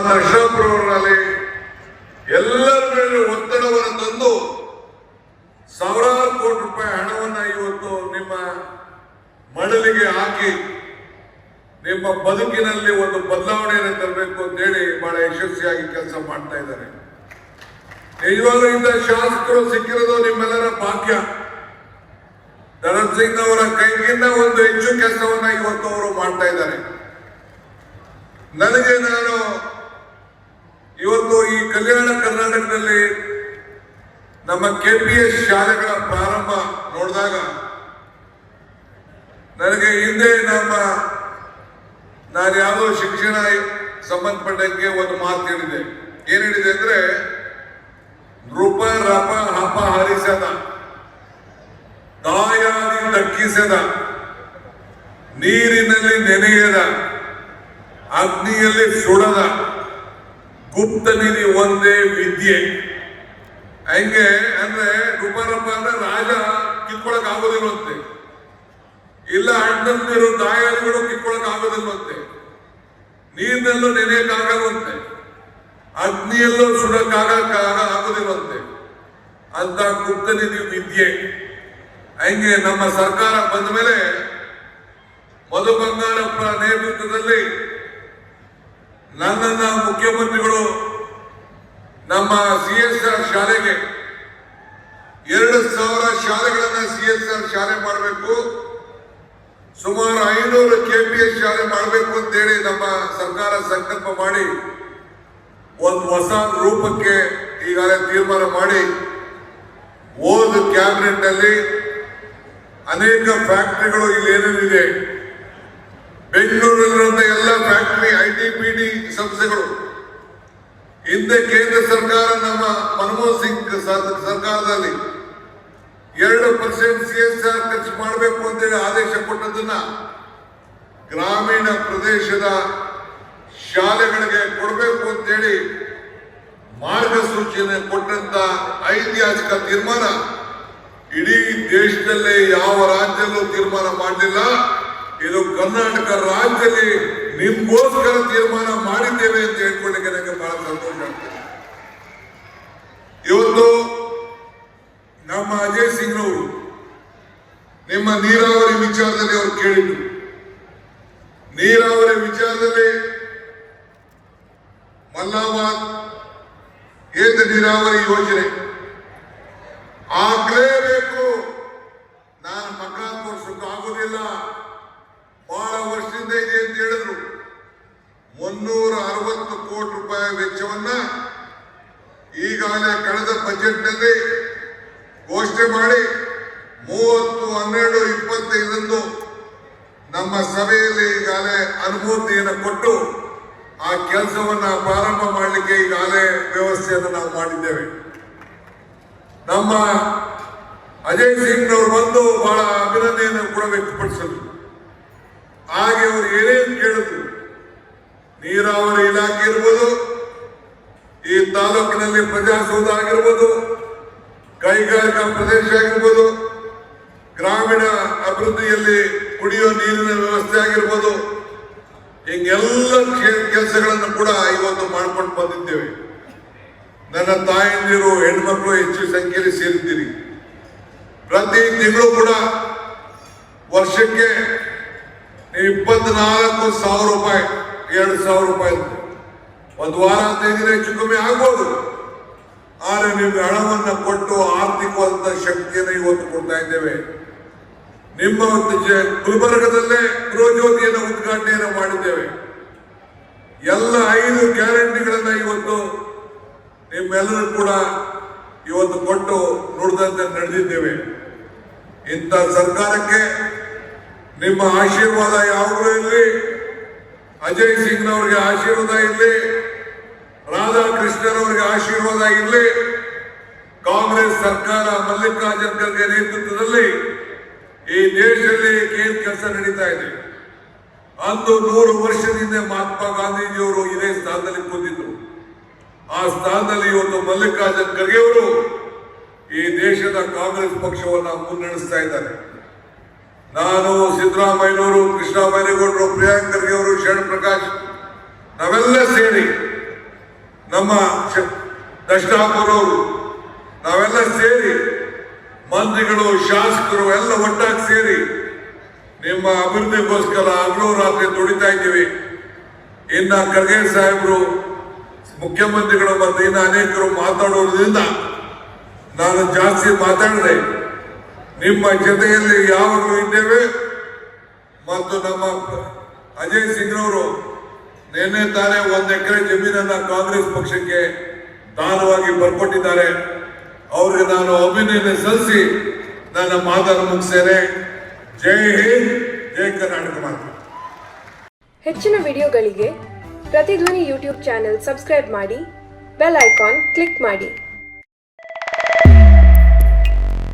ನರಸಾಪುರವರಲ್ಲಿ ಎಲ್ಲರ ಮೇಲೆ ಒತ್ತಡವನ್ನು ತಂದು ಸಾವಿರಾರು ಕೋಟಿ ರೂಪಾಯಿ ಹಣವನ್ನು ಇವತ್ತು ನಿಮ್ಮ ಮಡಲಿಗೆ ಹಾಕಿ ನಿಮ್ಮ ಬದುಕಿನಲ್ಲಿ ಒಂದು ಬದಲಾವಣೆಯನ್ನು ತರಬೇಕು ಅಂತೇಳಿ ಬಹಳ ಯಶಸ್ವಿಯಾಗಿ ಕೆಲಸ ಮಾಡ್ತಾ ಇದ್ದಾರೆ. ನಿಜವಾಗ್ಲೂ ಇಂಥ ಶಾಸಕರು ಸಿಕ್ಕಿರೋದು ನಿಮ್ಮೆಲ್ಲರ ಭಾಗ್ಯ. ಧರಣ್ ಸಿಂಗ್ ಅವರ ಕೈಗಿಂತ ಒಂದು ಹೆಚ್ಚು ಕೆಲಸವನ್ನ ಇವತ್ತು ಅವರು ಮಾಡ್ತಾ ಇದ್ದಾರೆ. ನಾನು ಇವತ್ತು ಈ ಕಲ್ಯಾಣ ಕರ್ನಾಟಕದಲ್ಲಿ ನಮ್ಮ KPS ಶಾಲೆಗಳ ಪ್ರಾರಂಭ ನೋಡಿದಾಗ ನನಗೆ ಹಿಂದೆ ನಾನು ಯಾವುದೋ ಶಿಕ್ಷಣ ಸಂಬಂಧಪಟ್ಟಂಗೆ ಒಂದು ಮಾತು ಹೇಳಿದೆ. ಏನ್ ಹೇಳಿದೆ ಅಂದ್ರೆ, ನೃಪ ರಪ ಹಪ ಹರಿಸದ, ದಾಯಾದಿ ದಕ್ಕಿಸದ, ನೀರಿನಲ್ಲಿ ನೆನೆಯದ, ಅಗ್ನಿಯಲ್ಲಿ ಸುಡದ, ಗುಪ್ತ ನಿಧಿ ಒಂದೇ ವಿದ್ಯೆ. ಹಂಗೆ ಅಂದ್ರೆ ನೃಪರಪ ಅಂದ್ರೆ ರಾಜ ಕಿತ್ಕೊಳಕ್ ಆಗೋದಿಲ್ವಂತೆ, ಇಲ್ಲ ಅಣ್ಣಂದಿರು ದಾಯಾದಿಗಳು ಕಿತ್ಕೊಳಕ್ ಆಗೋದಿಲ್ವಂತೆ, ನೀರಿನಲ್ಲೂ ನೆನೆಯಕ್ಕಾಗಲ್ವಂತೆ, ಅಗ್ನಿಯಲ್ಲೂ ಆಗೋದಿಲ್ವಂತೆ ಅಂತ ಗುಪ್ತ ನಿಧಿ ವಿದ್ಯೆ. ಹಂಗೆ ನಮ್ಮ ಸರ್ಕಾರ ಬಂದ ಮೇಲೆ ಮಧು ಬಂಗಾರಪ್ಪ ನೇತೃತ್ವದಲ್ಲಿ ನನ್ನನ್ನ ಮುಖ್ಯಮಂತ್ರಿಗಳು ನಮ್ಮ CSR ಶಾಲೆಗೆ 2,000 ಶಾಲೆಗಳನ್ನ CSR ಶಾಲೆ ಮಾಡಬೇಕು, ಸುಮಾರು 500 KPS ಶಾಲೆ ಮಾಡಬೇಕು ಅಂತೇಳಿ ನಮ್ಮ ಸರ್ಕಾರ ಸಂಕಲ್ಪ ಮಾಡಿ ಒಂದು ಹೊಸ ರೂಪಕ್ಕೆ ಈಗಾಗಲೇ ತೀರ್ಮಾನ ಮಾಡಿ ಹೋದ ಕ್ಯಾಬಿನೆಟ್ ನಲ್ಲಿ ಅನೇಕ ಫ್ಯಾಕ್ಟರಿಗಳು ಇಲ್ಲಿ ಏನೇನಿದೆ, ಬೆಂಗಳೂರಿನಲ್ಲಿರುವಂತಹ ಎಲ್ಲ ಫ್ಯಾಕ್ಟರಿ, ITBT ಸಂಸ್ಥೆಗಳು, ಹಿಂದೆ ಕೇಂದ್ರ ಸರ್ಕಾರ ನಮ್ಮ ಮನಮೋಹನ್ ಸಿಂಗ್ ಸರ್ಕಾರದಲ್ಲಿ 2% CSR ಖರ್ಚು ಮಾಡಬೇಕು ಅಂತೇಳಿ ಆದೇಶ ಕೊಟ್ಟದನ್ನ ಗ್ರಾಮೀಣ ಪ್ರದೇಶದ ಶಾಲೆಗಳಿಗೆ ಕೊಡಬೇಕು ಅಂತೇಳಿ ಮಾರ್ಗಸೂಚಿಯನ್ನು ಕೊಟ್ಟಂತ ಐತಿಹಾಸಿಕ ತೀರ್ಮಾನ ಇಡೀ ದೇಶದಲ್ಲೇ ಯಾವ ರಾಜ್ಯದಲ್ಲೂ ತೀರ್ಮಾನ ಮಾಡಲಿಲ್ಲ. ಇದು ಕರ್ನಾಟಕ ರಾಜ್ಯದಲ್ಲಿ ನಿಮ್ಗೋಸ್ಕರ ತೀರ್ಮಾನ ಮಾಡಿದ್ದೇವೆ ಅಂತ ಹೇಳ್ಕೊಳ್ಳಿಕ್ಕೆ ನನಗೆ ಬಹಳ ಸಂತೋಷ ಆಗ್ತದೆ. ಇವತ್ತು ನಮ್ಮ ಅಜಯ್ ಸಿಂಗ್ ಅವರು ನಿಮ್ಮ ನೀರಾವರಿ ವಿಚಾರದಲ್ಲಿ ಅವರು ಕೇಳಿದ್ರು. ನೀರಾವರಿ ವಿಚಾರದಲ್ಲಿ ಮಲ್ಲಾಬಾದ್ ಏತ ನೀರಾವರಿ ಯೋಜನೆ ಆಗ್ಲೇಬೇಕು, ನಾನು ಮಗ ತೋರ್ಸಕ್ಕೆ ಆಗುದಿಲ್ಲ, ಬಹಳ ವರ್ಷದಿಂದ ಇದೆ ಅಂತ ಹೇಳಿದ್ರು. 360 ಕೋಟಿ ರೂಪಾಯಿ ವೆಚ್ಚವನ್ನ ಈಗಾಗಲೇ ಕಳೆದ ಬಜೆಟ್ ನಲ್ಲಿ ಘೋಷಣೆ ಮಾಡಿ 30/12/25 ನಮ್ಮ ಸಭೆಯಲ್ಲಿ ಈಗಾಗಲೇ ಅನುಮೋದನೆಯನ್ನು ಕೊಟ್ಟು ಆ ಕೆಲಸವನ್ನ ಪ್ರಾರಂಭ ಮಾಡಲಿಕ್ಕೆ ಈಗಾಗಲೇ ವ್ಯವಸ್ಥೆಯನ್ನು ನಾವು ಮಾಡಿದ್ದೇವೆ. ನಮ್ಮ ಅಜಯ್ ಸಿಂಗ್ ಅವರು ಬಂದು ಬಹಳ ಅಭಿನಂದನೆಯನ್ನು ಕೂಡ ವ್ಯಕ್ತಪಡಿಸಿದ್ರು. ಹಾಗೆ ಅವರು ಏನೇನು ಕೇಳಿದ್ರು, ನೀರಾವರಿ ಇಲಾಖೆ ಇರ್ಬೋದು, ಈ ತಾಲೂಕಿನಲ್ಲಿ ಪ್ರಜಾಸೌಧ ಆಗಿರ್ಬೋದು, ಕೈಗಾರಿಕಾ ಪ್ರದೇಶ ಆಗಿರ್ಬೋದು, ಗ್ರಾಮೀಣ ಅಭಿವೃದ್ಧಿಯಲ್ಲಿ ಕುಡಿಯೋ ನೀರಿನ ವ್ಯವಸ್ಥೆ ಆಗಿರ್ಬೋದು, ಹಿಂಗೆಲ್ಲ ಕೆಲಸಗಳನ್ನು ಕೂಡ ಇವತ್ತು ಮಾಡ್ಕೊಂಡು ಬಂದಿದ್ದೇವೆ. ನನ್ನ ತಾಯಂದಿರು, ಹೆಣ್ಮಕ್ಳು ಹೆಚ್ಚು ಸಂಖ್ಯೆಯಲ್ಲಿ ಸೇರಿದ್ದೀರಿ. ಪ್ರತಿ ತಿಂಗಳು ಕೂಡ ವರ್ಷಕ್ಕೆ 24,000 ರೂಪಾಯಿ, 2,000 ರೂಪಾಯಿ ಒಂದು ವಾರ 15 ದಿನ ಹೆಚ್ಚು ಕಮ್ಮಿ ಆಗ್ಬೋದು. ಆದರೆ ನಿಮ್ಗೆ ಹಣವನ್ನು ಕೊಟ್ಟು ಆರ್ಥಿಕವಾದಂತ ಶಕ್ತಿಯನ್ನು ಇವತ್ತು ಕೊಡ್ತಾ ಇದ್ದೇವೆ. ನಿಮ್ಮ ಗುಲ್ಬರ್ಗದಲ್ಲೇ ಗೃಹಜ್ಯೋತಿಯನ್ನು ಉದ್ಘಾಟನೆಯನ್ನು ಮಾಡಿದ್ದೇವೆ. ಎಲ್ಲ 5 ಗ್ಯಾರಂಟಿಗಳನ್ನ ಇವತ್ತು ನಿಮ್ಮೆಲ್ಲರೂ ಕೂಡ ಇವತ್ತು ಕೊಟ್ಟು ನುಡಿದಂತೆ ನಡೆದಿದ್ದೇವೆ. ಇಂಥ ಸರ್ಕಾರಕ್ಕೆ ನಿಮ್ಮ ಆಶೀರ್ವಾದ ಯಾವಾಗಲೂ ಇರಲಿ, ಅಜಯ್ ಸಿಂಗ್ ಅವರಿಗೆ ಆಶೀರ್ವಾದ ಇರಲಿ, ರಾಧಾಕೃಷ್ಣರವರಿಗೆ ಆಶೀರ್ವಾದ ಇರಲಿ. ಕಾಂಗ್ರೆಸ್ ಸರ್ಕಾರ ಮಲ್ಲಿಕಾರ್ಜುನ್ ಖರ್ಗೆ ನೇತೃತ್ವದಲ್ಲಿ ಈ ದೇಶದಲ್ಲಿ ಕೆಲಸ ನಡೀತಾ ಇದೆ. ಅಂದು 100 ವರ್ಷದಿಂದ ಮಹಾತ್ಮ ಗಾಂಧೀಜಿಯವರು ಇದೇ ಸ್ಥಾನದಲ್ಲಿ ಕೂತಿದ್ರು. ಆ ಸ್ಥಾನದಲ್ಲಿ ಇವತ್ತು ಮಲ್ಲಿಕಾರ್ಜುನ್ ಖರ್ಗೆ ಅವರು ಈ ದೇಶದ ಕಾಂಗ್ರೆಸ್ ಪಕ್ಷವನ್ನು ಮುನ್ನಡೆಸ್ತಾ ಇದ್ದಾರೆ. ನಾನು, ಸಿದ್ದರಾಮಯ್ಯನವರು, ಕೃಷ್ಣ ಬೈರೇಗೌಡರು, ಪ್ರಿಯಾಂಕ್ ಖರ್ಗೆ ಅವರು, ಶರಣ್ ಪ್ರಕಾಶ್, ನಾವೆಲ್ಲ ಸೇರಿ ನಮ್ಮ ದಶರಾಮರವರು ನಾವೆಲ್ಲ ಸೇರಿ ಮಂತ್ರಿಗಳು ಶಾಸಕರು ಎಲ್ಲ ಒಟ್ಟಾಗಿ ಸೇರಿ ನಿಮ್ಮ ಅಭಿವೃದ್ಧಿಗೋಸ್ಕರ ಹಗಲು ರಾತ್ರಿ ದುಡಿತಾ ಇದ್ದೀವಿ. ಇನ್ನ ಖರ್ಗೆ ಸಾಹೇಬರು ಮುಖ್ಯಮಂತ್ರಿಗಳು ಮತ್ತು ಇನ್ನು ಅನೇಕರು ಮಾತಾಡೋದ್ರಿಂದ ನಾನು ಜಾಸ್ತಿ ಮಾತಾಡಿದೆ. ನಿಮ್ಮ ಜೊತೆಯಲ್ಲಿ ಯಾವಾಗಲೂ ಇದ್ದೇವೆ. ಮತ್ತು ನಮ್ಮ ಅಜಯ್ ಸಿಂಗ್ರವರು ನಿನ್ನೆ ತಾನೇ 1 ಎಕರೆ ಜಮೀನನ್ನ ಕಾಂಗ್ರೆಸ್ ಪಕ್ಷಕ್ಕೆ ದಾನವಾಗಿ ಬರ್ಕೊಟ್ಟಿದ್ದಾರೆ. ಅವ್ರಿಗೆ ನಾನು ಅಭಿನಂದನೆ ಸಲ್ಲಿಸಿ ನನ್ನ ಮಾತನ್ನು ಮುಗಿಸ್ತೇನೆ. ಜೈ ಹಿಂದ್, ಜೈ ಕರ್ನಾಟಕ ಮಾತು. ಹೆಚ್ಚಿನ ವಿಡಿಯೋಗಳಿಗೆ ಪ್ರತಿಧ್ವನಿ ಯೂಟ್ಯೂಬ್ ಚಾನೆಲ್ ಸಬ್ಸ್ಕ್ರೈಬ್ ಮಾಡಿ, ಬೆಲ್ ಐಕಾನ್ ಕ್ಲಿಕ್ ಮಾಡಿ.